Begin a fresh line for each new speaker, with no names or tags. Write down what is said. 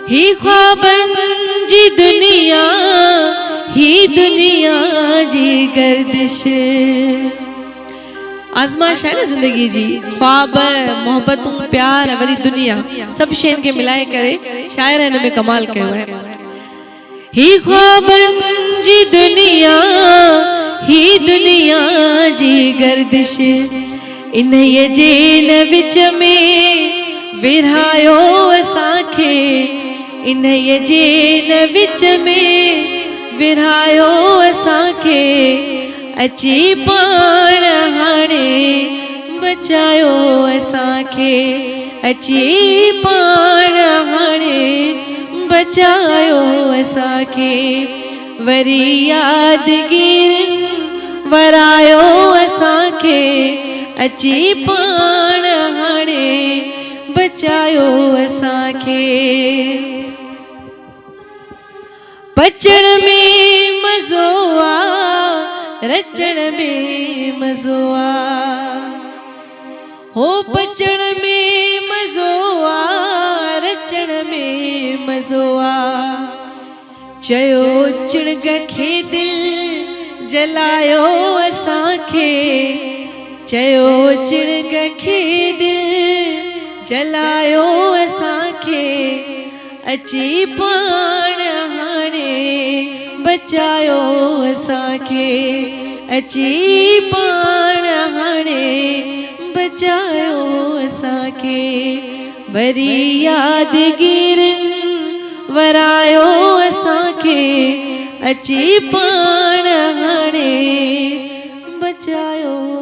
ही ख्वाबनि जी दुनिया, ही दुनिया जी गर्दिश। आज़माइश है न ज़िंदगी जी, ख्वाब, मोहब्बतूं, प्यार, वरी दुनिया, सभु शयुनि खे मिलाए करे शाइर हिन में कमाल कयो आहे। ही ख्वाबनि जी दुनिया, ही दुनिया जी गर्दिश, इन्हीअ जे न विच में विरहायो असांखे, इन्हीअ जे न विच में विरहायो असांखे, अची पाण हाणे बचायो असांखे, अची पाण हाणे बचायो असांखे, वरी यादगिर वरायो असांखे, अची पाण हाणे बचायो असांखे। बचण में मज़ो आ, रचण में मज़ो आ, हो बचण में मज़ो आ, रचण में मज़ो आ। चयो चिणग खे दिल जलायो असांखे, चयो चिणग खे दिल जलायो असांखे, अची पाण हाणे बचायो असांखे, अची पाण हाणे बचायो असांखे, वरी यादगिर वरायो असांखे, अची पाण हाणे बचायो